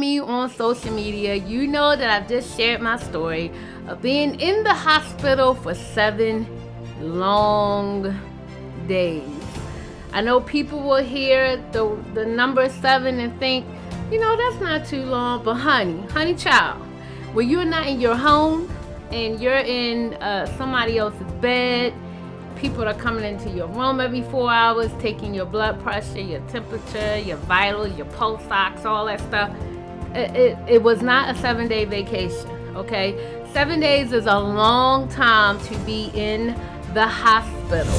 me on social media, you know that I've just shared my story of being in the hospital for 7 long days. I know people will hear the number 7 and think, that's not too long. But honey child, when you're not in your home and you're in somebody else's bed, people are coming into your room every 4 hours, taking your blood pressure, your temperature, your vitals, your pulse ox, all that stuff. It was not a 7-day vacation, okay? 7 days is a long time to be in the hospital.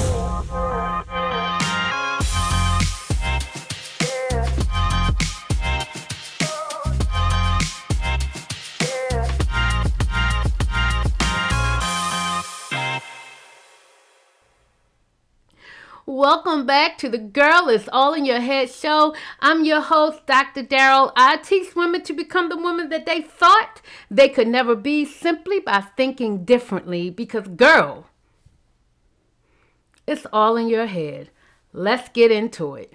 Welcome back to the Girl Is All in Your Head show. I'm your host, Dr. Daryl. I teach women to become the woman that they thought they could never be simply by thinking differently. Because, girl, it's all in your head. Let's get into it.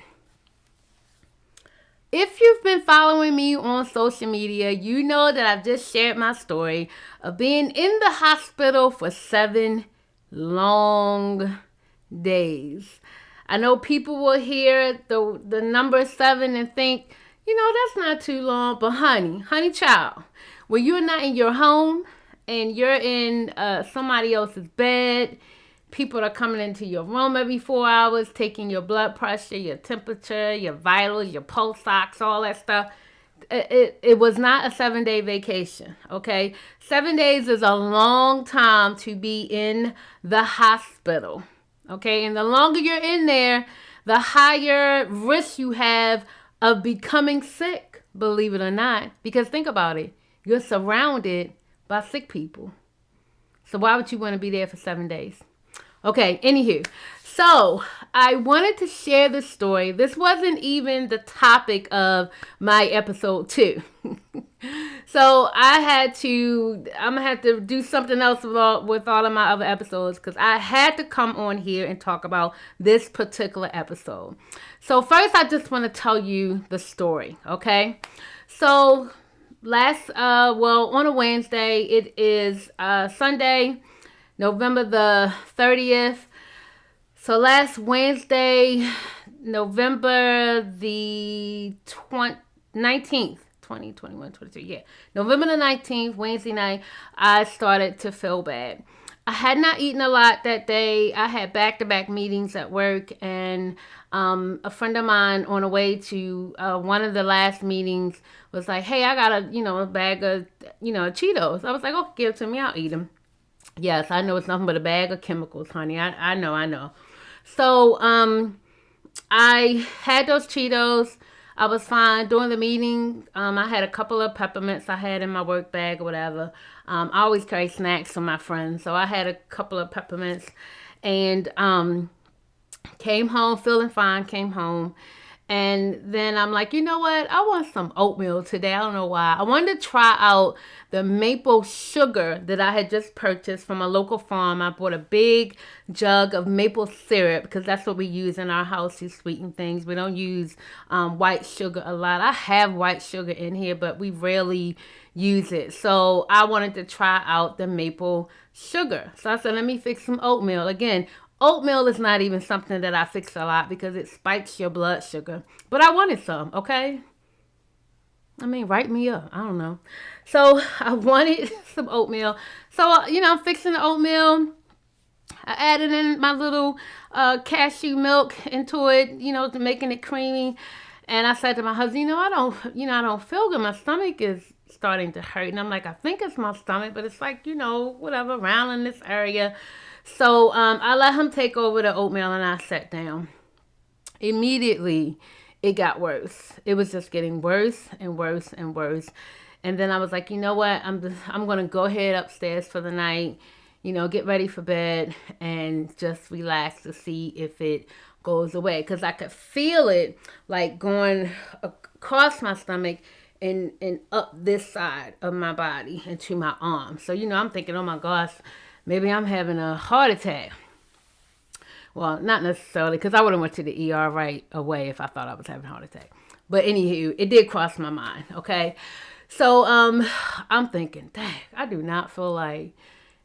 If you've been following me on social media, you know that I've just shared my story of being in the hospital for 7 long days. I know people will hear the number 7 and think, that's not too long. But honey child, when you're not in your home and you're in somebody else's bed, people are coming into your room every 4 hours, taking your blood pressure, your temperature, your vitals, your pulse ox, all that stuff. It was not a 7-day vacation, okay? 7 days is a long time to be in the hospital. Okay, and the longer you're in there, the higher risk you have of becoming sick, believe it or not. Because think about it, you're surrounded by sick people. So why would you want to be there for 7 days? Okay, anywho, so I wanted to share this story. This wasn't even the topic of my episode 2. So I'm going to have to do something else with all of my other episodes because I had to come on here and talk about this particular episode. So first, I just want to tell you the story, okay? So on a Wednesday, it is Sunday, November the 30th. So last Wednesday, November the 19th, 2021, 22, yeah. November the 19th, Wednesday night, I started to feel bad. I had not eaten a lot that day. I had back-to-back meetings at work, and a friend of mine on the way to one of the last meetings was like, hey, I got a bag of, Cheetos. I was like, oh, give it to me. I'll eat them. Yes, I know it's nothing but a bag of chemicals, honey. I know. So I had those Cheetos. I was fine. During the meeting, I had a couple of peppermints I had in my work bag or whatever. I always carry snacks for my friends. So I had a couple of peppermints and came home feeling fine, came home. And then I'm like, you know what? I want some oatmeal today. I don't know why. I wanted to try out the maple sugar that I had just purchased from a local farm. I bought a big jug of maple syrup because that's what we use in our house to sweeten things. We don't use white sugar a lot. I have white sugar in here, but we rarely use it. So I wanted to try out the maple sugar. So I said, let me fix some oatmeal. Again, oatmeal is not even something that I fix a lot because it spikes your blood sugar. But I wanted some, okay? I mean, write me up. I don't know. So I wanted some oatmeal. So, I'm fixing the oatmeal. I added in my little cashew milk into it, to making it creamy. And I said to my husband, I don't feel good. My stomach is starting to hurt. And I'm like, I think it's my stomach, but it's like, whatever, around in this area. So I let him take over the oatmeal and I sat down. Immediately, it got worse. It was just getting worse and worse and worse. And then I was like, you know what? I'm going to go ahead upstairs for the night, get ready for bed and just relax to see if it goes away. Because I could feel it like going across my stomach and up this side of my body into my arm. So, I'm thinking, oh my gosh, maybe I'm having a heart attack. Well, not necessarily, because I would have went to the ER right away if I thought I was having a heart attack. But anywho, it did cross my mind. Okay. So I'm thinking, dang, I do not feel like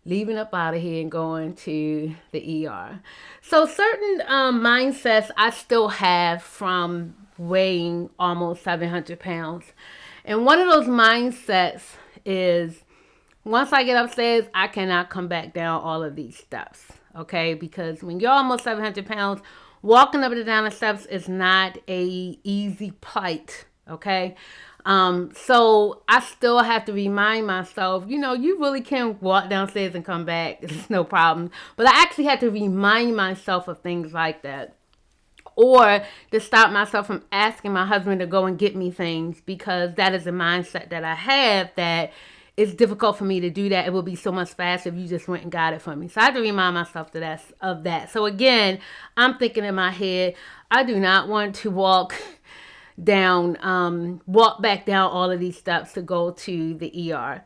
leaving up out of here and going to the ER. So certain mindsets I still have from weighing almost 700 pounds. And one of those mindsets is once I get upstairs, I cannot come back down all of these steps. Okay, because when you're almost 700 pounds, walking up and down the steps is not a easy plight. Okay, so I still have to remind myself, you really can walk downstairs and come back. It's no problem. But I actually had to remind myself of things like that. Or to stop myself from asking my husband to go and get me things, because that is a mindset that I have that it's difficult for me to do that. It would be so much faster if you just went and got it for me. So I have to remind myself of that. So again, I'm thinking in my head, I do not want to walk back down all of these steps to go to the ER.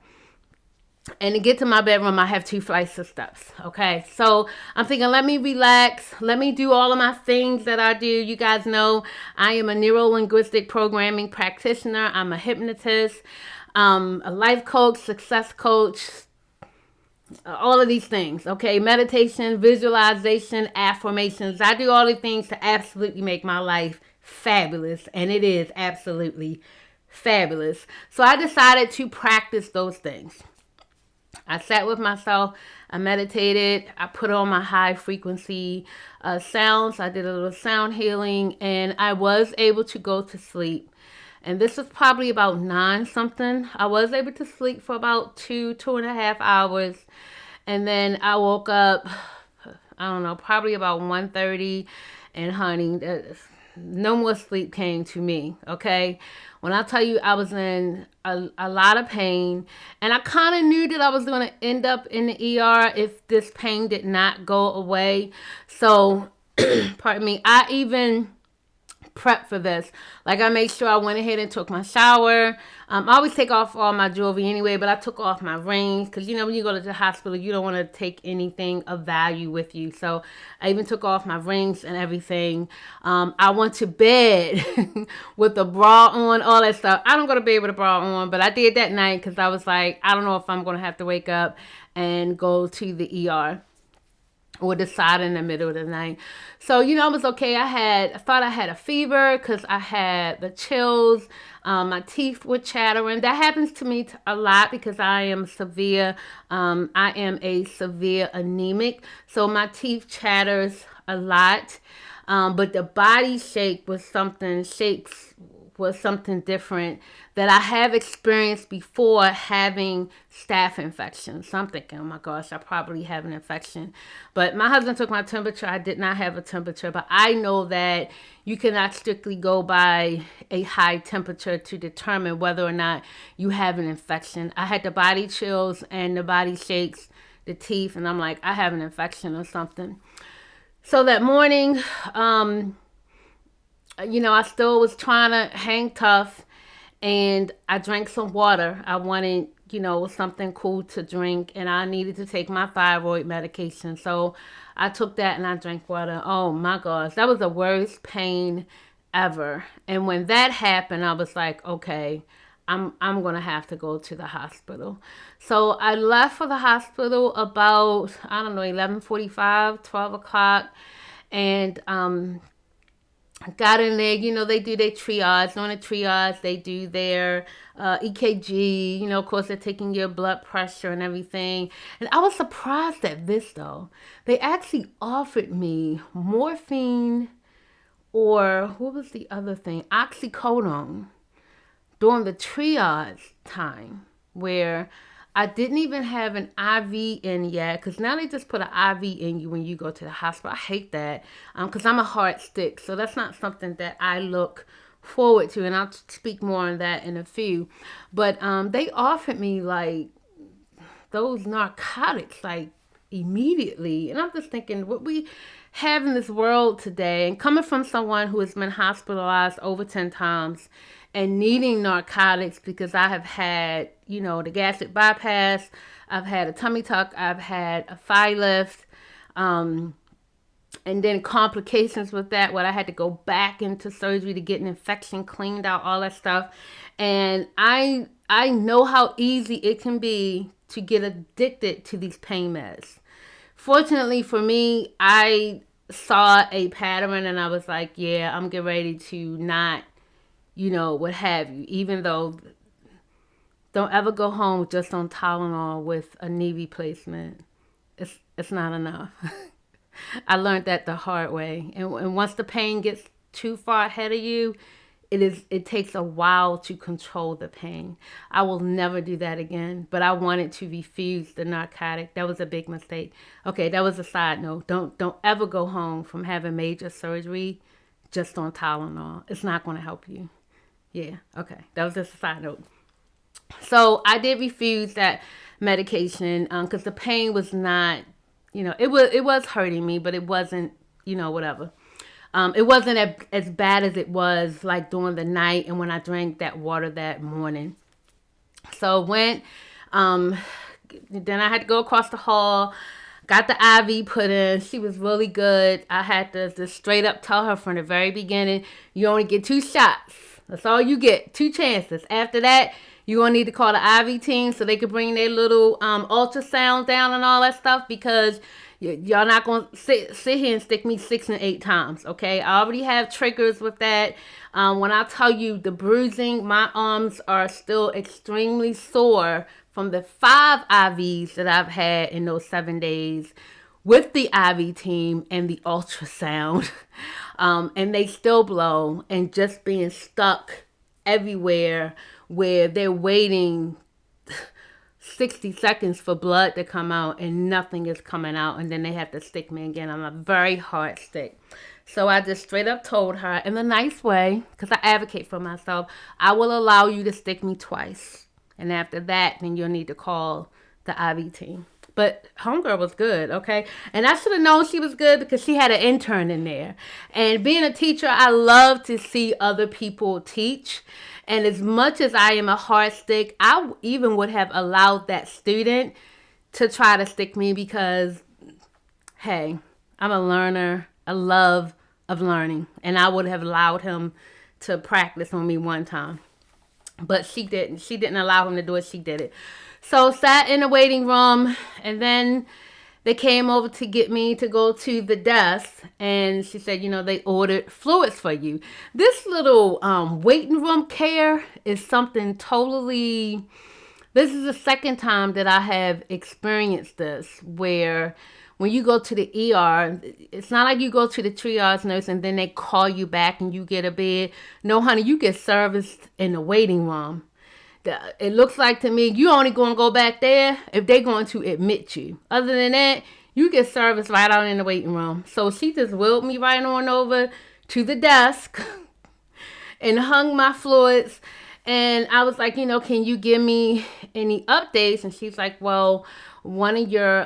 And to get to my bedroom, I have 2 flights of steps. Okay. So I'm thinking, let me relax. Let me do all of my things that I do. You guys know I am a neuro-linguistic programming practitioner. I'm a hypnotist, a life coach, success coach, all of these things. Okay. Meditation, visualization, affirmations. I do all the things to absolutely make my life fabulous. And it is absolutely fabulous. So I decided to practice those things. I sat with myself, I meditated, I put on my high frequency sounds, I did a little sound healing, and I was able to go to sleep. And this was probably about 9 something. I was able to sleep for about 2.5 hours. And then I woke up, I don't know, probably about 1:30. And honey, no more sleep came to me, okay? When I tell you I was in a lot of pain, and I kind of knew that I was going to end up in the ER if this pain did not go away. So, pardon me, I even prep for this. Like, I made sure I went ahead and took my shower. I always take off all my jewelry anyway, but I took off my rings because, when you go to the hospital, you don't want to take anything of value with you. So I even took off my rings and everything. I went to bed with a bra on, all that stuff. I don't go to bed with a bra on, but I did that night because I was like, I don't know if I'm going to have to wake up and go to the ER. Or decide in the middle of the night. So, I was okay. I thought I had a fever because I had the chills. My teeth were chattering. That happens to me a lot because I am severe. I am a severe anemic. So my teeth chatters a lot. But the body shakes was something different that I have experienced before having staph infection. So I'm thinking, oh my gosh, I probably have an infection. But my husband took my temperature. I did not have a temperature, but I know that you cannot strictly go by a high temperature to determine whether or not you have an infection. I had the body chills and the body shakes, the teeth, and I'm like, I have an infection or something. So that morning, I still was trying to hang tough, and I drank some water. I wanted, something cool to drink, and I needed to take my thyroid medication. So I took that and I drank water. Oh my gosh, that was the worst pain ever. And when that happened, I was like, okay, I'm going to have to go to the hospital. So I left for the hospital about, 11:45, 12 o'clock. And got in there, they do their triage. On the triage, they do their EKG. Of course, they're taking your blood pressure and everything. And I was surprised at this, though. They actually offered me morphine or, what was the other thing? Oxycodone during the triage time, where I didn't even have an IV in yet, because now they just put an IV in you when you go to the hospital. I hate that because I'm a hard stick, so that's not something that I look forward to, and I'll speak more on that in a few. But they offered me like those narcotics like immediately, and I'm just thinking, what we have in this world today, and coming from someone who has been hospitalized over 10 times and needing narcotics because I have had, the gastric bypass, I've had a tummy tuck, I've had a thigh lift, and and then complications with that, where I had to go back into surgery to get an infection cleaned out, all that stuff. And I know how easy it can be to get addicted to these pain meds. Fortunately for me, I saw a pattern and I was like, yeah, I'm getting ready to not, what have you. Even though, don't ever go home just on Tylenol with a knee replacement. It's not enough. I learned that the hard way. And once the pain gets too far ahead of you, it takes a while to control the pain. I will never do that again, but I wanted to refuse the narcotic. That was a big mistake. Okay, that was a side note. Don't ever go home from having major surgery just on Tylenol. It's not going to help you. Yeah, okay. That was just a side note. So I did refuse that medication because the pain was not, it was hurting me, but it wasn't, whatever. It wasn't as bad as it was like during the night and when I drank that water that morning. So went, then I had to go across the hall, got the IV put in. She was really good. I had to just straight up tell her from the very beginning, you only get 2 shots. That's all you get, 2 chances. After that, you're going to need to call the IV team so they could bring their little ultrasound down and all that stuff, because y'all not going to sit here and stick me 6 and 8 times, okay? I already have triggers with that. When I tell you the bruising, my arms are still extremely sore from the 5 IVs that I've had in those 7 days with the IV team and the ultrasound. And they still blow, and just being stuck everywhere where they're waiting 60 seconds for blood to come out and nothing is coming out, and then they have to stick me again on a very hard stick. So I just straight up told her in a nice way, because I advocate for myself, I will allow you to stick me twice. And after that, then you'll need to call the IV team. But homegirl was good, okay? And I should have known she was good because she had an intern in there. And being a teacher, I love to see other people teach. And as much as I am a hard stick, I even would have allowed that student to try to stick me because, hey, I'm a learner. I love of learning. And I would have allowed him to practice on me one time. But she didn't. She didn't allow him to do it. She did it. So sat in the waiting room, and then they came over to get me to go to the desk, and she said, they ordered fluids for you. This little waiting room care is something totally, this is the second time that I have experienced this, where when you go to the ER, it's not like you go to the triage nurse and then they call you back and you get a bed. No, honey, you get serviced in the waiting room. It looks like to me, you only going to go back there if they're going to admit you. Other than that, you get service right out in the waiting room. So she just wheeled me right on over to the desk and hung my fluids. And I was like, can you give me any updates? And she's like, well, one of your,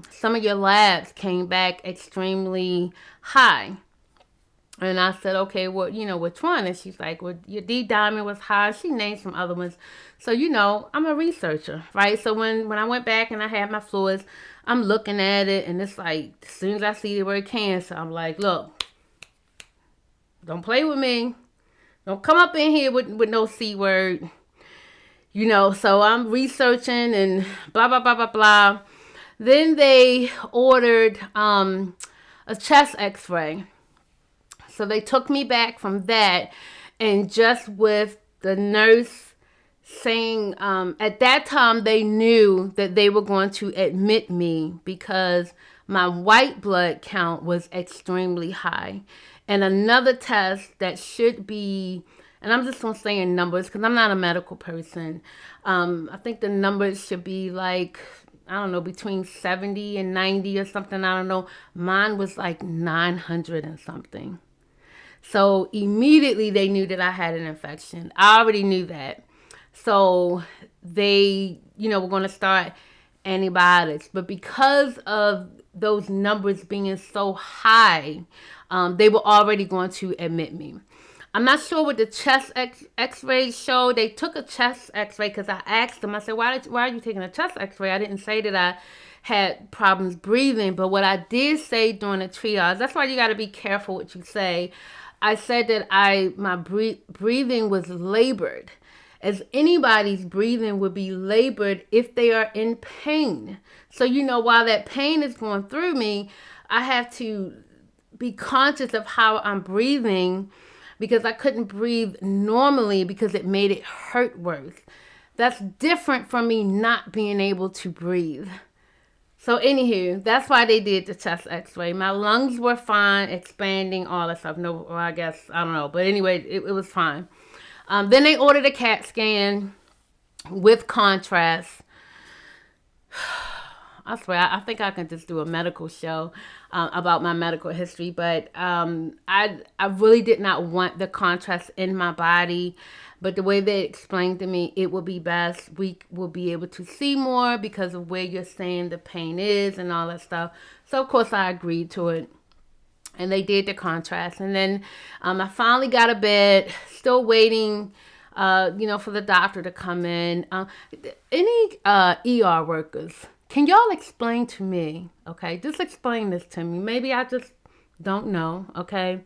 some of your labs came back extremely high. And I said, okay, well, which one? And she's like, well, your D-diamond was high. She named some other ones. So, I'm a researcher, right? So when I went back and I had my fluids, I'm looking at it, and it's like, as soon as I see the word cancer, I'm like, look, don't play with me. Don't come up in here with no C word. So I'm researching and blah, blah, blah, blah, blah. Then they ordered a chest x-ray. So they took me back from that, and just with the nurse saying, at that time they knew that they were going to admit me because my white blood count was extremely high. And another test that should be, and I'm just going to say in numbers because I'm not a medical person. I think the numbers should be like, I don't know, between 70 and 90 or something. I don't know. Mine was like 900 and something. So immediately they knew that I had an infection. I already knew that. So they, were going to start antibiotics. But because of those numbers being so high, they were already going to admit me. I'm not sure what the chest x-rays showed. They took a chest x-ray because I asked them. I said, why are you taking a chest x-ray? I didn't say that I had problems breathing. But what I did say during the triage, that's why you got to be careful what you say. I said that my breathing was labored, as anybody's breathing would be labored if they are in pain. So, while that pain is going through me, I have to be conscious of how I'm breathing, because I couldn't breathe normally because it made it hurt worse. That's different from me not being able to breathe. So anywho, that's why they did the chest x-ray. My lungs were fine, expanding, all that stuff. No, well, I guess, I don't know. But anyway, it was fine. Then they ordered a CAT scan with contrast. I swear, I think I can just do a medical show about my medical history. But I really did not want the contrast in my body. But the way they explained to me, it would be best. We will be able to see more because of where you're saying the pain is and all that stuff. So, of course, I agreed to it. And they did the contrast. And then I finally got a bed, still waiting, for the doctor to come in. Any ER workers, can y'all explain to me, okay? Just explain this to me. Maybe I just don't know, okay?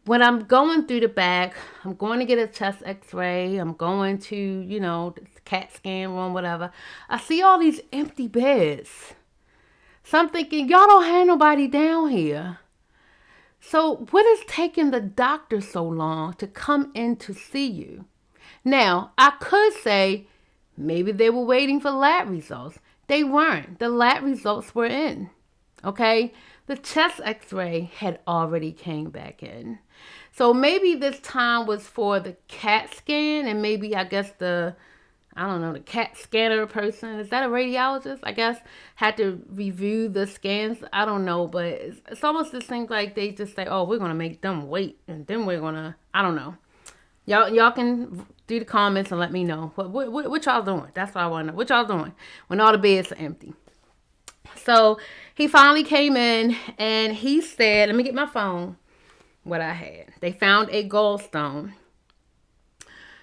When I'm going through the back, I'm going to get a chest x-ray. I'm going to, the CAT scan room, whatever. I see all these empty beds. So I'm thinking, y'all don't have nobody down here. So what is taking the doctor so long to come in to see you? Now, I could say maybe they were waiting for lab results. They weren't. The lab results were in. Okay? The chest x-ray had already came back in. So maybe this time was for the CAT scan, and maybe I guess the CAT scanner person, is that a radiologist? I guess had to review the scans. I don't know, but it's almost just seems like they just say, oh, we're going to make them wait, and then we're going to, I don't know. Y'all can do the comments and let me know. What y'all doing? That's what I want to know. What y'all doing when all the beds are empty? So he finally came in and he said, let me get my phone, what I had. They found a gallstone,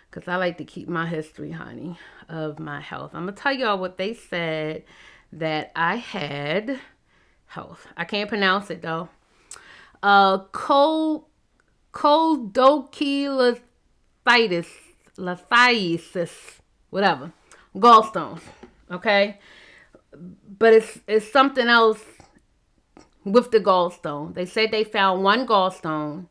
because I like to keep my history, honey, of my health. I'm going to tell y'all what they said that I had health. I can't pronounce it, though. Lithiasis, whatever. Gallstones, okay? But it's something else with the gallstone. They said they found one gallstone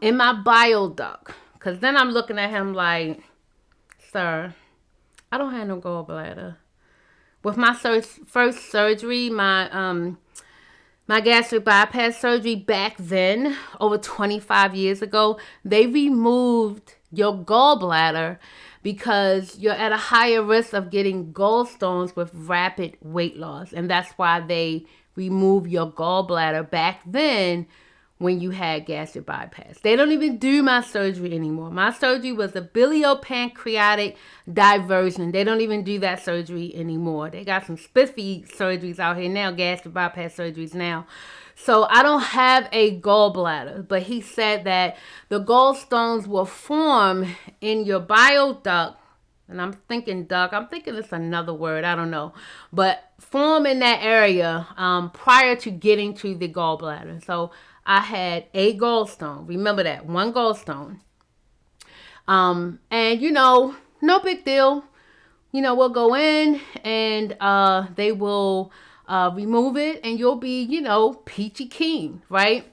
in my bile duct. Because then I'm looking at him like, sir, I don't have no gallbladder. With my first surgery, my gastric bypass surgery back then, over 25 years ago, they removed your gallbladder because you're at a higher risk of getting gallstones with rapid weight loss. And that's why they remove your gallbladder back then when you had gastric bypass. They don't even do my surgery anymore. My surgery was a biliopancreatic diversion. They don't even do that surgery anymore. They got some spiffy surgeries out here now, gastric bypass surgeries now. So I don't have a gallbladder, but he said that the gallstones will form in your bile duct. And I'm thinking it's another word, I don't know. But form in that area prior to getting to the gallbladder. So I had a gallstone. Remember that, one gallstone. And no big deal. We'll go in and they will remove it and you'll be, peachy keen, right?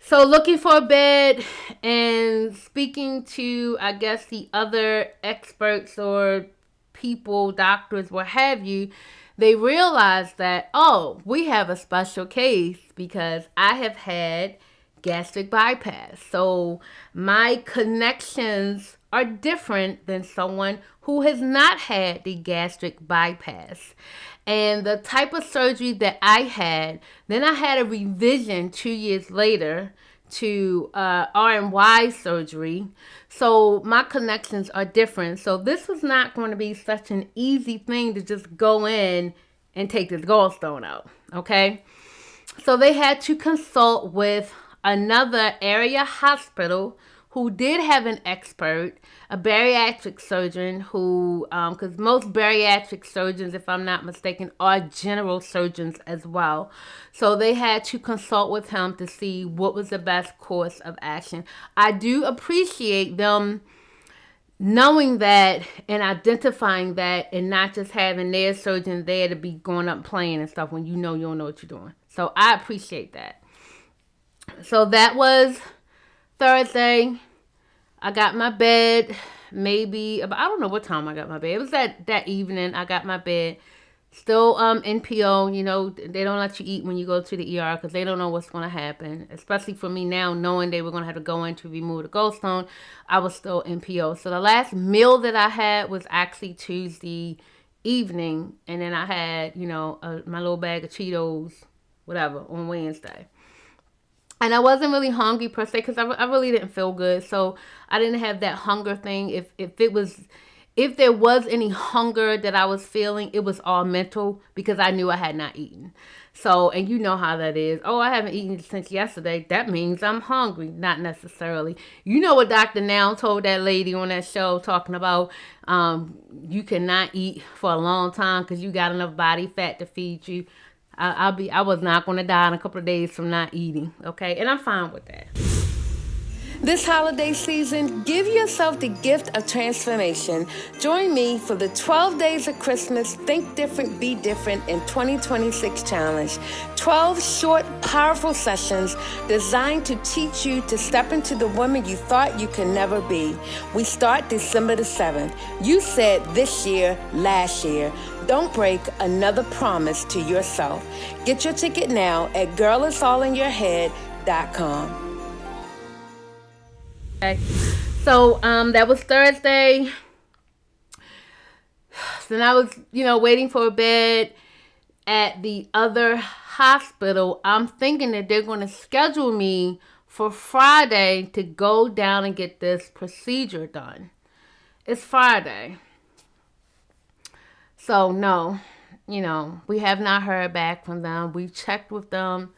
So looking for a bed and speaking to, I guess, the other experts or people, doctors, what have you, they realized that, oh, we have a special case because I have had gastric bypass. So my connections are different than someone who has not had the gastric bypass. And the type of surgery that I had, then I had a revision 2 years later to R&Y surgery. So my connections are different. So this was not going to be such an easy thing to just go in and take this gallstone out, okay? So they had to consult with another area hospital who did have an expert, a bariatric surgeon who, because most bariatric surgeons, if I'm not mistaken, are general surgeons as well. So they had to consult with him to see what was the best course of action. I do appreciate them knowing that and identifying that, and not just having their surgeon there to be going up and playing and stuff when you don't know what you're doing. So I appreciate that. So that was Thursday. I got my bed maybe about, I don't know what time I got my bed. It was that evening I got my bed. Still NPO, you know, they don't let you eat when you go to the ER because they don't know what's going to happen. Especially for me now, knowing they were going to have to go in to remove the gallstone, I was still NPO. So the last meal that I had was actually Tuesday evening. And then I had, you know, my little bag of Cheetos, whatever, on Wednesday. And I wasn't really hungry per se because I really didn't feel good. So I didn't have that hunger thing. If there was any hunger that I was feeling, it was all mental because I knew I had not eaten. So, and you know how that is. Oh, I haven't eaten since yesterday. That means I'm hungry. Not necessarily. You know what Dr. Now told that lady on that show talking about you cannot eat for a long time because you got enough body fat to feed you. I was not going to die in a couple of days from not eating, okay? And I'm fine with that. This holiday season, give yourself the gift of transformation. Join me for the 12 Days of Christmas Think Different, Be Different in 2026 Challenge. 12 short, powerful sessions designed to teach you to step into the woman you thought you could never be. We start December the 7th. You said this year, last year. Don't break another promise to yourself. Get your ticket now at girlissallinyourhead.com. Okay. So that was Thursday. Then I was, waiting for a bed at the other hospital. I'm thinking that they're going to schedule me for Friday to go down and get this procedure done. It's Friday. So no, we have not heard back from them. We checked with them.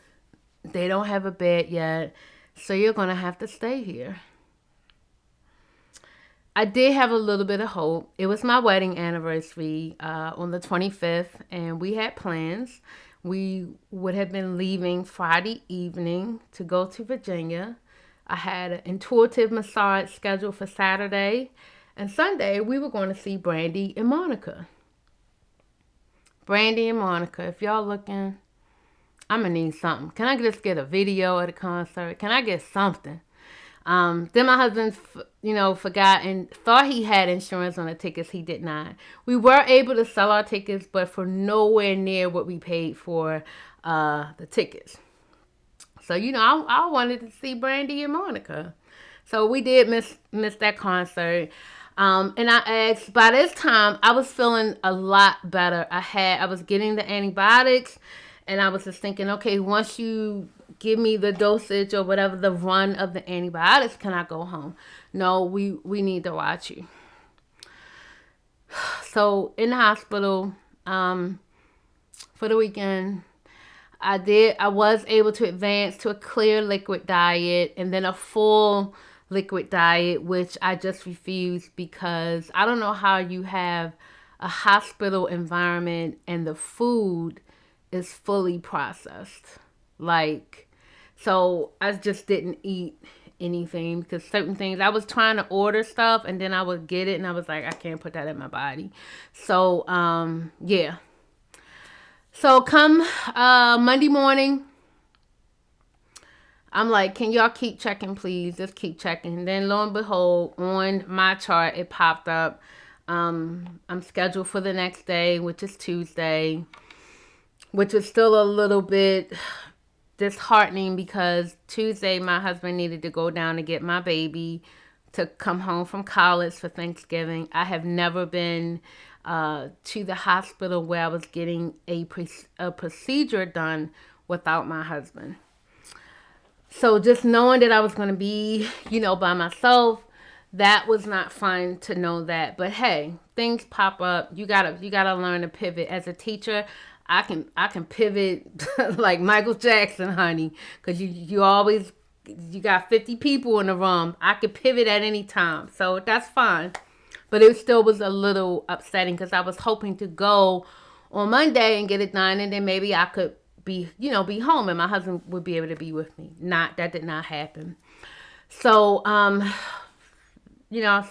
They don't have a bed yet. So you're going to have to stay here. I did have a little bit of hope. It was my wedding anniversary on the 25th, and we had plans. We would have been leaving Friday evening to go to Virginia. I had an intuitive massage scheduled for Saturday, and Sunday we were going to see Brandy and Monica. Brandy and Monica, if y'all looking, I'm going to need something. Can I just get a video of the concert? Can I get something? Then my husband, forgot and thought he had insurance on the tickets. He did not. We were able to sell our tickets, but for nowhere near what we paid for the tickets. So, I wanted to see Brandy and Monica. So we did miss that concert. And I asked, by this time, I was feeling a lot better. I was getting the antibiotics, and I was just thinking, okay, once you give me the dosage or whatever, the run of the antibiotics, can I go home? No, we need to watch you. So in the hospital, for the weekend, I was able to advance to a clear liquid diet and then a full liquid diet, which I just refused because I don't know how you have a hospital environment and the food is fully processed. So I just didn't eat anything because certain things, I was trying to order stuff and then I would get it and I was like, I can't put that in my body. So, yeah. So come Monday morning, I'm like, can y'all keep checking, please? Just keep checking. And then lo and behold, on my chart, it popped up. I'm scheduled for the next day, which is Tuesday, which was still a little bit disheartening because Tuesday my husband needed to go down to get my baby to come home from college for Thanksgiving. I have never been to the hospital where I was getting a procedure done without my husband. So just knowing that I was going to be, by myself, that was not fun to know that. But hey, things pop up. You gotta learn to pivot. As a teacher, I can pivot like Michael Jackson, honey, because you always you got 50 people in the room. I could pivot at any time. So that's fine. But it still was a little upsetting because I was hoping to go on Monday and get it done, and then maybe I could be home and my husband would be able to be with me. That did not happen. So, so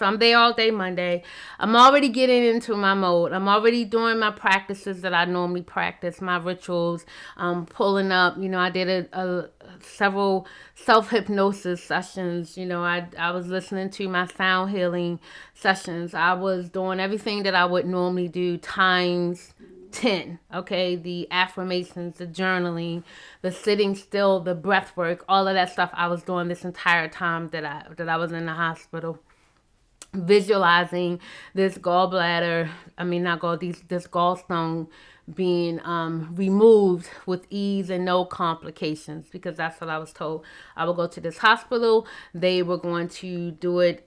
I'm there all day Monday. I'm already getting into my mode. I'm already doing my practices that I normally practice, my rituals, pulling up. I did several self-hypnosis sessions. I was listening to my sound healing sessions. I was doing everything that I would normally do times 10. Okay, the affirmations, the journaling, the sitting still, the breath work, all of that stuff I was doing this entire time that I was in the hospital, visualizing this gallbladder, this gallstone being removed with ease and no complications, because that's what I was told. I would go to this hospital. They were going to do it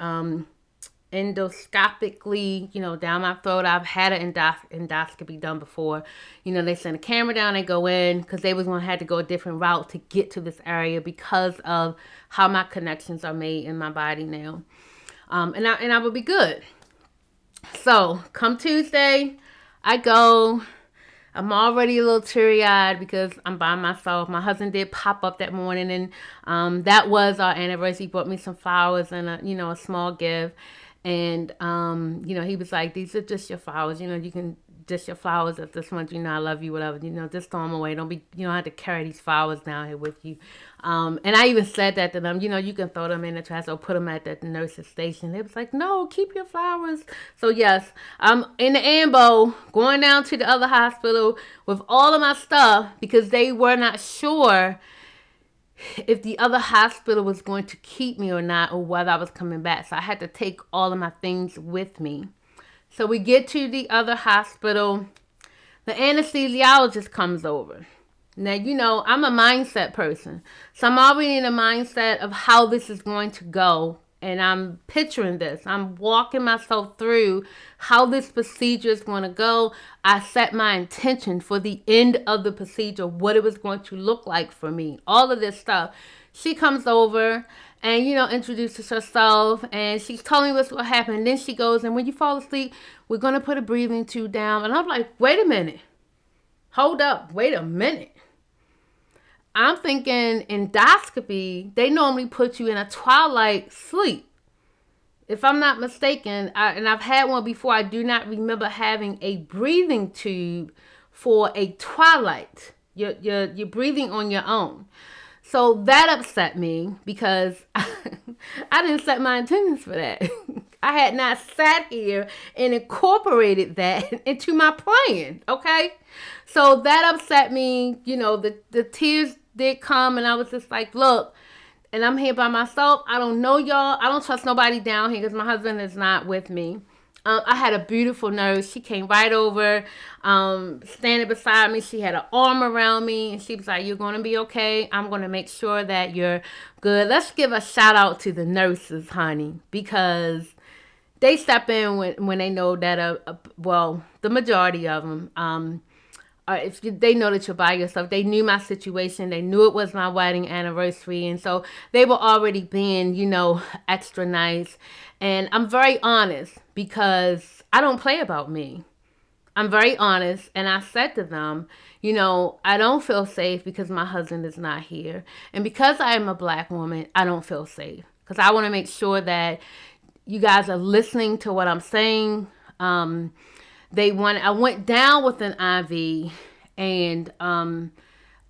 endoscopically, down my throat. I've had an endoscopy done before. They send a camera down, they go in, because they was going to have to go a different route to get to this area because of how my connections are made in my body now. And I would be good. So come Tuesday, I go. I'm already a little teary-eyed because I'm by myself. My husband did pop up that morning, and that was our anniversary. He brought me some flowers and a small gift. And, he was like, these are just your flowers. You can just your flowers at this month. I love you, whatever. Just throw them away. Don't be, you don't have to carry these flowers down here with you. And I even said that to them, you can throw them in the trash or put them at the nurse's station. They was like, no, keep your flowers. So, yes, I'm in the ambo going down to the other hospital with all of my stuff because they were not sure if the other hospital was going to keep me or not, or whether I was coming back. So I had to take all of my things with me. So we get to the other hospital. The anesthesiologist comes over. Now, I'm a mindset person. So I'm already in a mindset of how this is going to go. And I'm picturing this. I'm walking myself through how this procedure is going to go. I set my intention for the end of the procedure, what it was going to look like for me, all of this stuff. She comes over and, introduces herself, and she's telling me what's going to happen. And then she goes, and when you fall asleep, we're going to put a breathing tube down. And I'm like, wait a minute. Hold up. Wait a minute. I'm thinking endoscopy, they normally put you in a twilight sleep. If I'm not mistaken, and I've had one before, I do not remember having a breathing tube for a twilight. You're breathing on your own. So that upset me because I didn't set my intentions for that. I had not sat here and incorporated that into my plan, okay? So that upset me. The tears did come, and I was just like, look, and I'm here by myself. I don't know y'all. I don't trust nobody down here because my husband is not with me. I had a beautiful nurse. She came right over, standing beside me. She had an arm around me, and she was like, you're going to be okay. I'm going to make sure that you're good. Let's give a shout out to the nurses, honey, because they step in when they know that, the majority of them, if they know that you're by yourself. They knew my situation. They knew it was my wedding anniversary. And so they were already being, extra nice. And I'm very honest because I don't play about me. I'm very honest. And I said to them, I don't feel safe because my husband is not here. And because I am a Black woman, I don't feel safe. Because I want to make sure that you guys are listening to what I'm saying. I went down with an IV, and I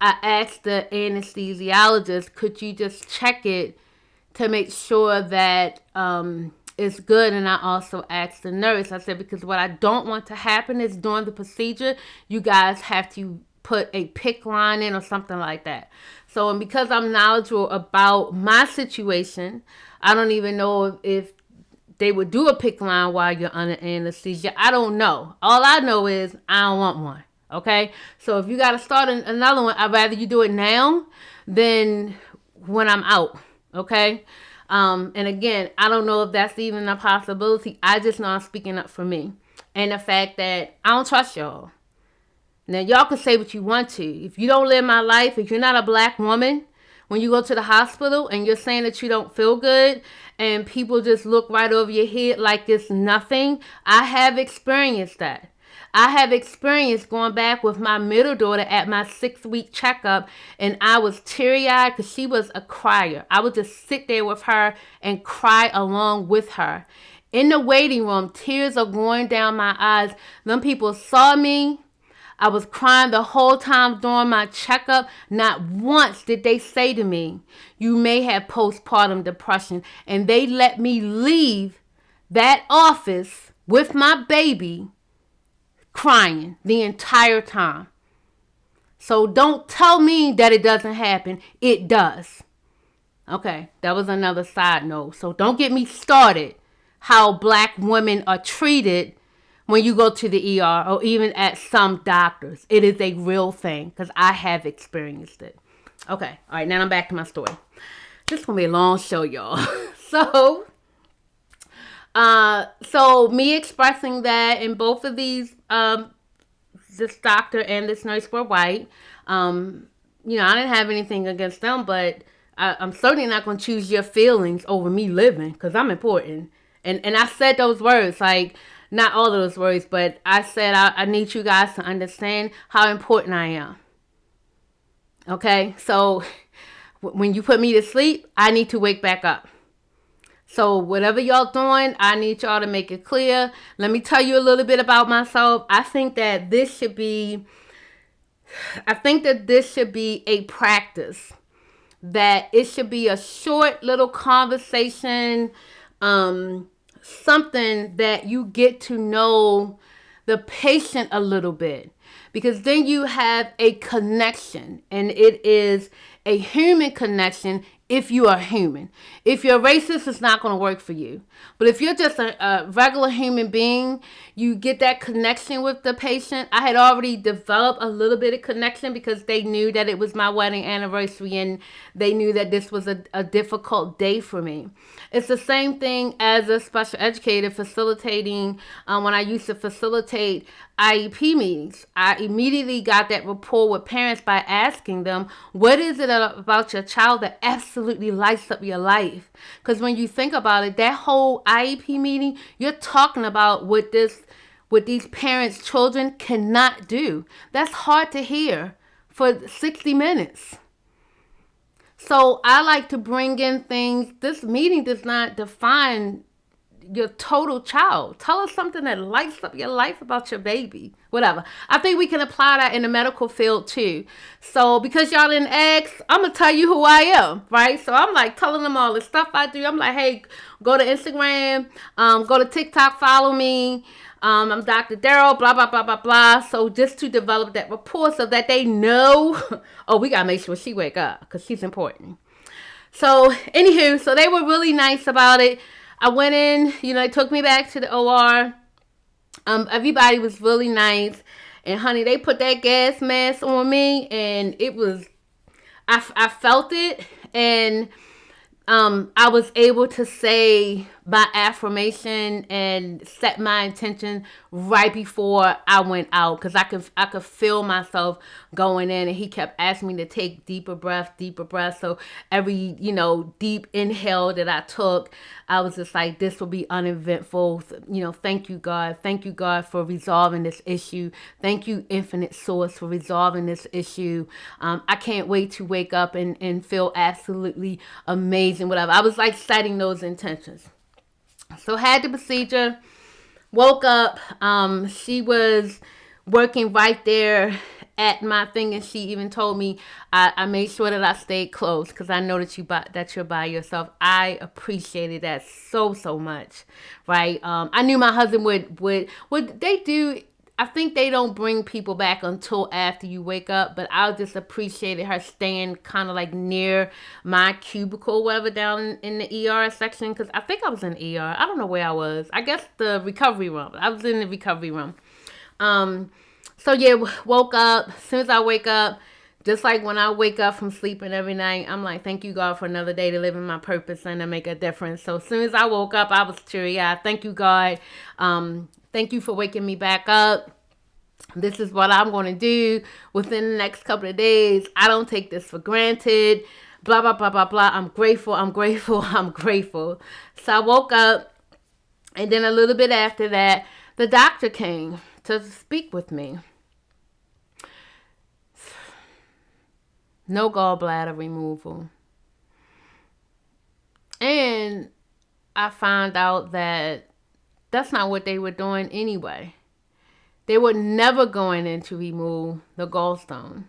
asked the anesthesiologist, could you just check it to make sure that it's good? And I also asked the nurse, I said, because what I don't want to happen is during the procedure, you guys have to put a PICC line in or something like that. So, and because I'm knowledgeable about my situation, I don't even know if they would do a PICC line while you're under anesthesia. I don't know. All I know is I don't want one. Okay? So if you got to start another one, I'd rather you do it now than when I'm out. Okay? And again, I don't know if that's even a possibility. I just know I'm speaking up for me. And the fact that I don't trust y'all. Now, y'all can say what you want to. If you don't live my life, if you're not a Black woman, when you go to the hospital and you're saying that you don't feel good and people just look right over your head like it's nothing. I have experienced that. I have experienced going back with my middle daughter at my 6-week checkup, and I was teary-eyed because she was a crier. I would just sit there with her and cry along with her. In the waiting room, tears are going down my eyes. Them people saw me. I was crying the whole time during my checkup. Not once did they say to me, you may have postpartum depression. And they let me leave that office with my baby crying the entire time. So don't tell me that it doesn't happen. It does. Okay, that was another side note. So don't get me started how black women are treated when you go to the ER or even at some doctors. It is a real thing because I have experienced it. Okay, all right, now I'm back to my story. This is going to be a long show, y'all. So me expressing that, and both of these, this doctor and this nurse were white. I didn't have anything against them, but I'm certainly not going to choose your feelings over me living because I'm important. And I said those words, like, not all of those words, but I said I need you guys to understand how important I am. Okay, so when you put me to sleep, I need to wake back up. So whatever y'all doing, I need y'all to make it clear. Let me tell you a little bit about myself. I think that this should be a practice. That it should be a short little conversation, something that you get to know the patient a little bit. Because then you have a connection, and it is a human connection if you are human. If you're racist, it's not going to work for you. But if you're just a regular human being, you get that connection with the patient. I had already developed a little bit of connection because they knew that it was my wedding anniversary and they knew that this was a difficult day for me. It's the same thing as a special educator facilitating. When I used to facilitate IEP meetings, I immediately got that rapport with parents by asking them, what is it about your child that absolutely lights up your life? Because when you think about it, that whole IEP meeting, you're talking about what these parents' children cannot do. That's hard to hear for 60 minutes. So I like to bring in things. This meeting does not define your total child. Tell us something that lights up your life about your baby. Whatever. I think we can apply that in the medical field too. So because y'all didn't ask, I'm going to tell you who I am, right? So I'm like telling them all the stuff I do. I'm like, hey, go to Instagram, go to TikTok, follow me. I'm Dr. Daryl, blah, blah, blah, blah, blah. So just to develop that rapport so that they know, oh, we got to make sure she wake up because she's important. So anywho, so they were really nice about it. I went in, they took me back to the OR. Everybody was really nice. And honey, they put that gas mask on me and it was, I felt it. And I was able to say my affirmation and set my intention right before I went out because I could feel myself going in, and he kept asking me to take deeper breaths. So every deep inhale that I took, I was just like, this will be uneventful. Thank you God for resolving this issue. Thank you Infinite Source for resolving this issue. I can't wait to wake up and feel absolutely amazing. Whatever. I was like setting those intentions. So had the procedure, woke up, she was working right there at my thing, and she even told me I made sure that I stayed close because I know that you're by yourself. I appreciated that so much, right? I knew my husband would they do. I think they don't bring people back until after you wake up, but I just appreciated her staying kind of like near my cubicle, whatever, down in the ER section, because I think I was in the ER. I don't know where I was. I guess the recovery room. I was in the recovery room. So yeah, woke up. As soon as I wake up, just like when I wake up from sleeping every night, I'm like, thank you, God, for another day to live in my purpose and to make a difference. So as soon as I woke up, I was teary-eyed. Thank you, God. Thank you for waking me back up. This is what I'm going to do within the next couple of days. I don't take this for granted. blah, blah, blah, blah, blah. I'm grateful, I'm grateful, I'm grateful. So I woke up, and then a little bit after that, the doctor came to speak with me. No gallbladder removal. And I found out that that's not what they were doing anyway. They were never going in to remove the gallstone.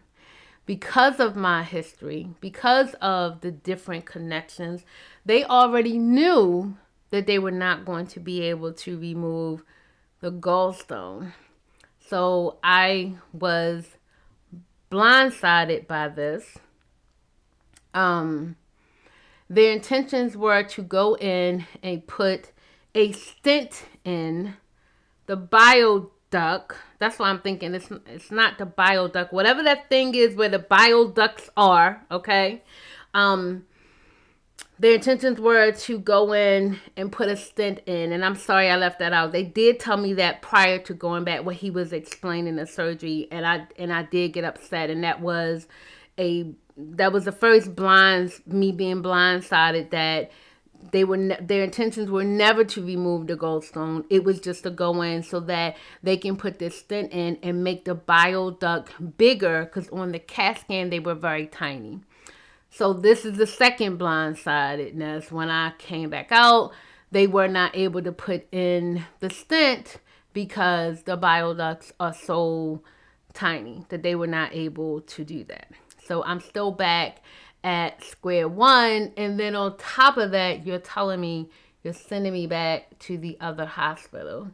Because of my history, because of the different connections, they already knew that they were not going to be able to remove the gallstone. So I was blindsided by this. Their intentions were to go in and put a stent in the bile duct. That's why I'm thinking it's not the bile duct. Whatever that thing is where the bile ducts are, okay? Their intentions were to go in and put a stent in. And I'm sorry I left that out. They did tell me that prior to going back when he was explaining the surgery. And I did get upset. And that was the first me being blindsided that their intentions were never to remove the gallstone. It was just to go in so that they can put this stent in and make the bile duct bigger, because on the CAT scan they were very tiny. So this is the second blindsidedness. When I came back out, they were not able to put in the stent because the bile ducts are so tiny that they were not able to do that. So I'm still back at square one. And then on top of that, you're sending me back to the other hospital.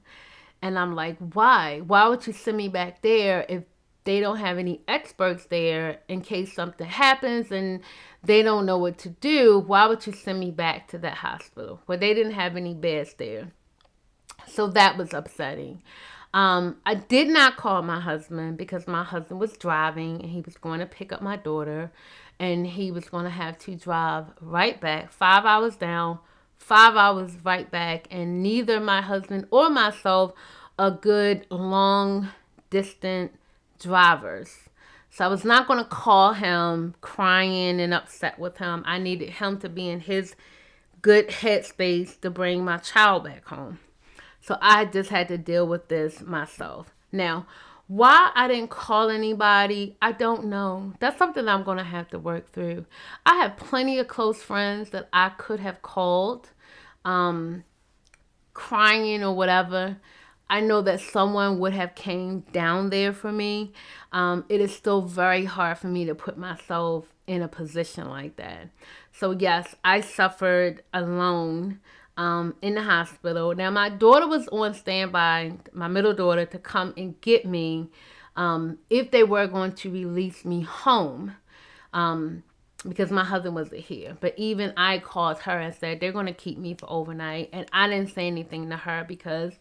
And I'm like, why? Why would you send me back there if they don't have any experts there in case something happens and they don't know what to do? Why would you send me back to that hospital? Well, they didn't have any beds there. So that was upsetting. I did not call my husband because my husband was driving and he was going to pick up my daughter, and he was going to have to drive right back, 5 hours down, 5 hours right back, and neither my husband or myself are good long distance drivers. So I was not going to call him crying and upset with him. I needed him to be in his good headspace to bring my child back home. So I just had to deal with this myself. Now, why I didn't call anybody, I don't know. That's something I'm going to have to work through. I have plenty of close friends that I could have called, crying or whatever. I know that someone would have came down there for me. It is still very hard for me to put myself in a position like that. So yes, I suffered alone in the hospital. Now my daughter was on standby, my middle daughter, to come and get me if they were going to release me home. Because my husband wasn't here. But even I called her and said they're going to keep me for overnight. And I didn't say anything to her because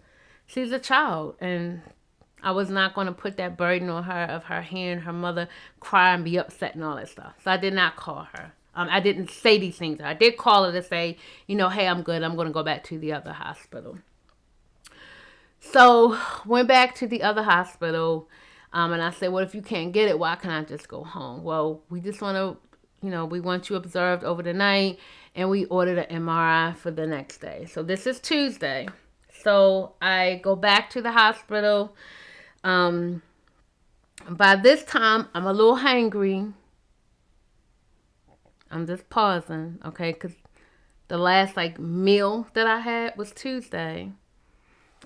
she's a child. And I was not going to put that burden on her of her hearing her mother cry and be upset and all that stuff. So I did not call her. I didn't say these things to her. I did call her to say, hey, I'm good. I'm going to go back to the other hospital. So went back to the other hospital. And I said, well, if you can't get it, why can't I just go home? Well, we just want to, we want you observed over the night, and we ordered an MRI for the next day. So this is Tuesday. So I go back to the hospital. By this time, I'm a little hangry. I'm just pausing, okay? Because the last, meal that I had was Tuesday.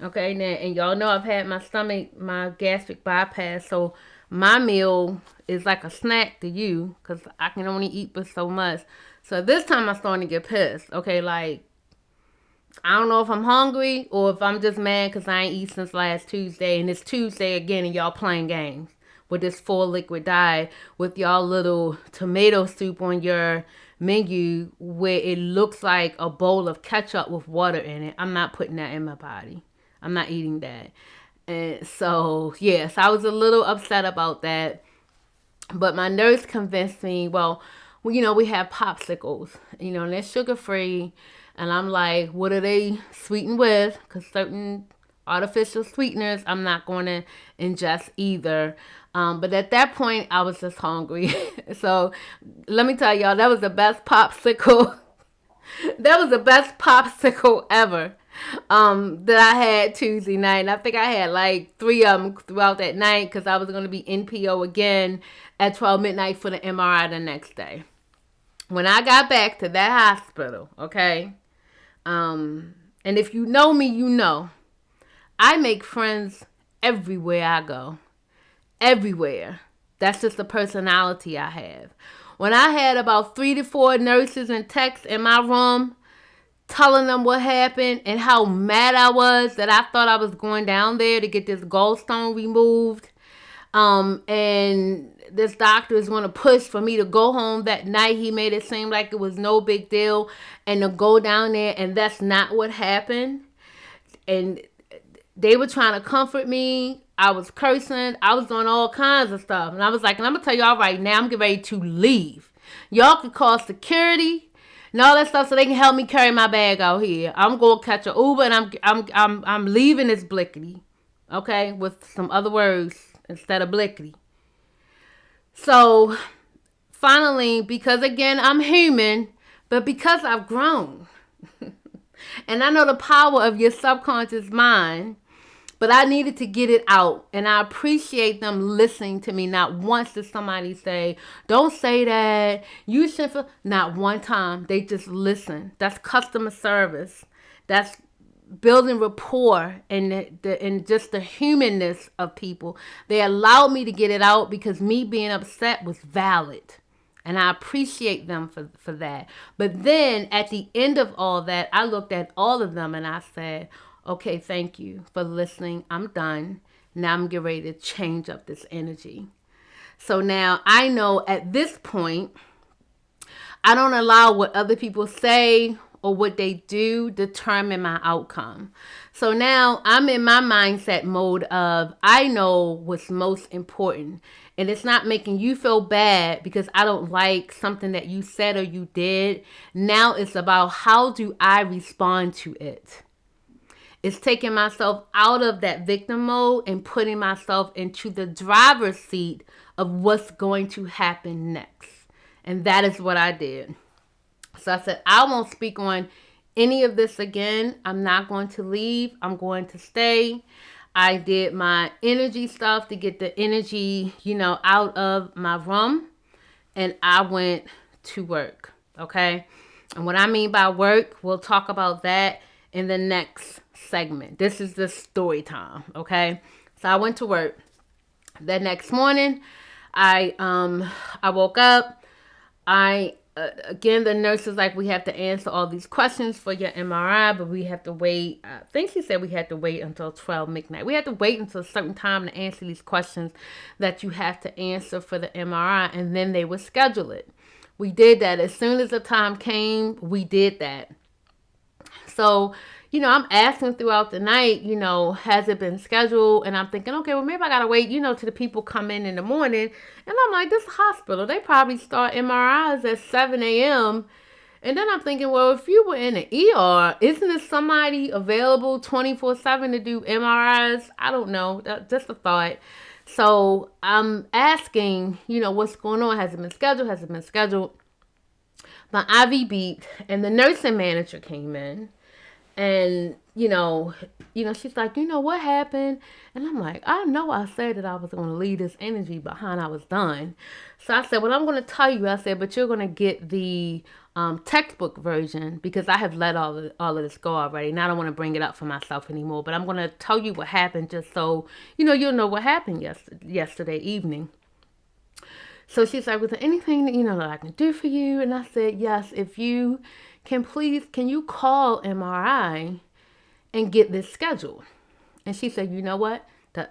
Okay, now, and y'all know I've had my gastric bypass, so my meal is like a snack to you because I can only eat but so much. So this time I'm starting to get pissed. Okay, I don't know if I'm hungry or if I'm just mad because I ain't eat since last Tuesday, and it's Tuesday again and y'all playing games with this full liquid diet with y'all little tomato soup on your menu where it looks like a bowl of ketchup with water in it. I'm not putting that in my body. I'm not eating that. And so, yes, I was a little upset about that. But my nurse convinced me, well, we have popsicles, and they're sugar-free. And I'm like, what are they sweetened with? Because certain Artificial sweeteners, I'm not going to ingest either. But at that point, I was just hungry. So let me tell y'all, that was the best popsicle. That was the best popsicle ever that I had Tuesday night. And I think I had like 3 of them throughout that night because I was going to be NPO again at 12 midnight for the MRI the next day. When I got back to that hospital, okay, and if you know me, you know, I make friends everywhere I go. Everywhere. That's just the personality I have. When I had about 3 to 4 nurses and techs in my room telling them what happened and how mad I was that I thought I was going down there to get this gallstone removed, and this doctor is going to push for me to go home that night. He made it seem like it was no big deal and to go down there, and that's not what happened. And they were trying to comfort me. I was cursing. I was doing all kinds of stuff. And I was like, and I'm going to tell y'all right now, I'm getting ready to leave. Y'all can call security and all that stuff so they can help me carry my bag out here. I'm going to catch an Uber and I'm leaving this blickety. Okay? With some other words instead of blickety. So, finally, because again, I'm human, but because I've grown. And I know the power of your subconscious mind. But I needed to get it out. And I appreciate them listening to me. Not once did somebody say, don't say that. You should feel. Not one time. They just listen. That's customer service. That's building rapport and just the humanness of people. They allowed me to get it out because me being upset was valid. And I appreciate them for that. But then at the end of all that, I looked at all of them and I said, okay, thank you for listening. I'm done. Now I'm getting ready to change up this energy. So now I know at this point, I don't allow what other people say or what they do determine my outcome. So now I'm in my mindset mode of I know what's most important. And it's not making you feel bad because I don't like something that you said or you did. Now it's about how do I respond to it. It's taking myself out of that victim mode and putting myself into the driver's seat of what's going to happen next. And that is what I did. So I said, I won't speak on any of this again. I'm not going to leave. I'm going to stay. I did my energy stuff to get the energy, out of my room. And I went to work. Okay. And what I mean by work, we'll talk about that in the next segment. This is the story time. Okay. So I went to work. That next morning, I woke up. Again, the nurse was like, we have to answer all these questions for your MRI, but we have to wait. I think she said we had to wait until 12 midnight. We had to wait until a certain time to answer these questions that you have to answer for the MRI, and then they would schedule it. We did that. As soon as the time came, we did that. So, I'm asking throughout the night, has it been scheduled? And I'm thinking, okay, well, maybe I got to wait, till the people come in the morning. And I'm like, this hospital, they probably start MRIs at 7 a.m. And then I'm thinking, well, if you were in the ER, isn't there somebody available 24/7 to do MRIs? I don't know. That's just a thought. So I'm asking, what's going on? Has it been scheduled? Has it been scheduled? My IV beeped and the nursing manager came in. And, she's like, what happened? And I'm like, I know I said that I was going to leave this energy behind. I was done. So I said, well, I'm going to tell you. I said, but you're going to get the textbook version because I have let all of this go already. And I don't want to bring it up for myself anymore. But I'm going to tell you what happened just so, you'll know what happened yesterday evening. So she's like, was there anything that, that I can do for you? And I said, yes, if you can you call MRI and get this scheduled? And she said, you know what?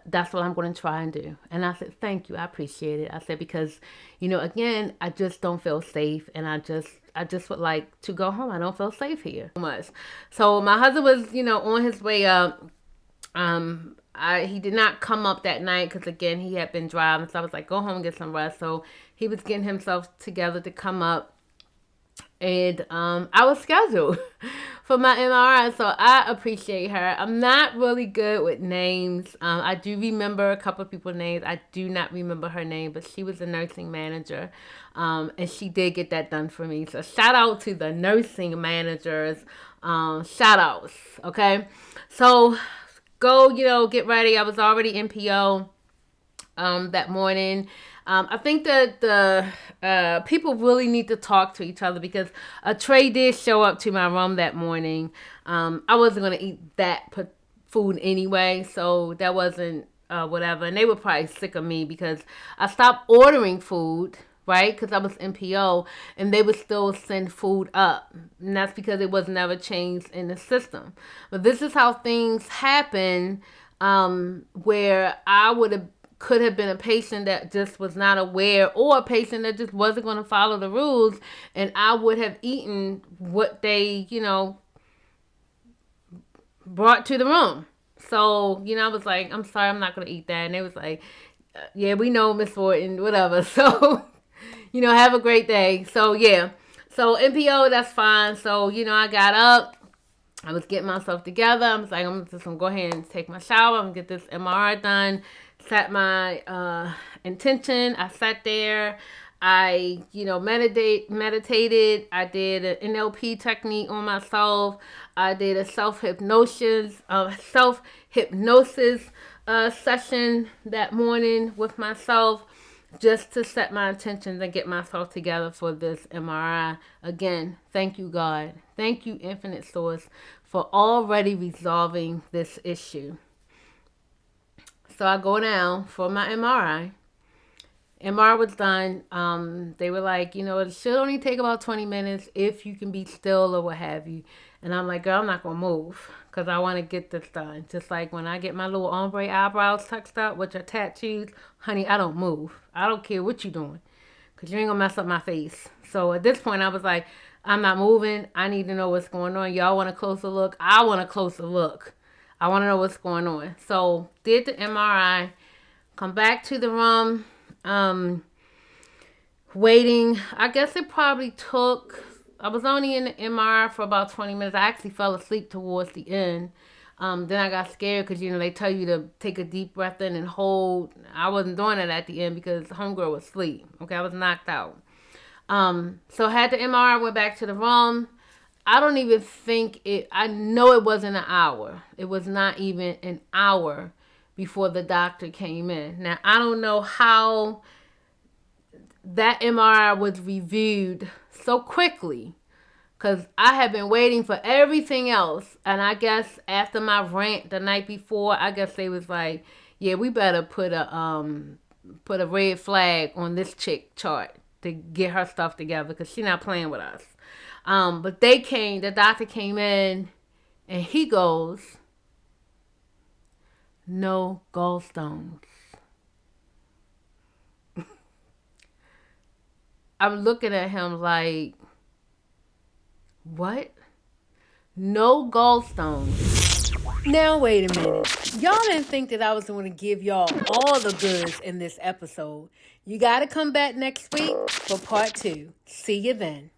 That's what I'm going to try and do. And I said, thank you. I appreciate it. I said, because, again, I just don't feel safe. And I just would like to go home. I don't feel safe here much. So my husband was, on his way up. He did not come up that night because, again, he had been driving. So I was like, go home and get some rest. So he was getting himself together to come up. And I was scheduled for my MRI, so I appreciate her. I'm not really good with names. I do remember a couple of people's names. I do not remember her name, but she was a nursing manager, and she did get that done for me. So shout out to the nursing managers. Shout outs, okay? So go, get ready. I was already in PO that morning. I think that the people really need to talk to each other because a tray did show up to my room that morning. I wasn't going to eat that food anyway, so that wasn't whatever. And they were probably sick of me because I stopped ordering food, right? Because I was NPO, and they would still send food up. And that's because it was never changed in the system. But this is how things happen, where I could have been a patient that just was not aware, or a patient that just wasn't going to follow the rules, and I would have eaten what they, brought to the room. So, I was like, I'm sorry, I'm not going to eat that. And they was like, yeah, we know, Miss Fortin, whatever. So, have a great day. So, yeah. So, NPO, that's fine. So, I got up. I was getting myself together. I was like, I'm just going to go ahead and take my shower. I'm going to get this MRI done. Set my intention. I sat there. I, meditated. I did an NLP technique on myself. I did a self-hypnosis session that morning with myself, just to set my intentions and get myself together for this MRI. Again, thank you, God. Thank you, Infinite Source, for already resolving this issue. So I go down for my MRI. MRI was done. They were like, it should only take about 20 minutes if you can be still or what have you. And I'm like, girl, I'm not going to move because I want to get this done. Just like when I get my little ombre eyebrows tucked up with your tattoos, honey, I don't move. I don't care what you're doing because you ain't going to mess up my face. So at this point, I was like, I'm not moving. I need to know what's going on. Y'all want a closer look? I want a closer look. I want to know what's going on. So did the MRI, come back to the room, waiting. I guess it probably took, I was only in the MRI for about 20 minutes. I actually fell asleep towards the end. Then I got scared because, they tell you to take a deep breath in and hold. I wasn't doing it at the end because homegirl was asleep. Okay, I was knocked out. So I had the MRI, went back to the room. I don't even think I know it wasn't an hour. It was not even an hour before the doctor came in. Now, I don't know how that MRI was reviewed so quickly because I had been waiting for everything else. And I guess after my rant the night before, I guess they was like, yeah, we better put a red flag on this chick chart to get her stuff together because she's not playing with us. But the doctor came in and he goes, no gallstones. I'm looking at him like, what? No gallstones. Now, wait a minute. Y'all didn't think that I was going to give y'all all the goods in this episode. You got to come back next week for part 2. See you then.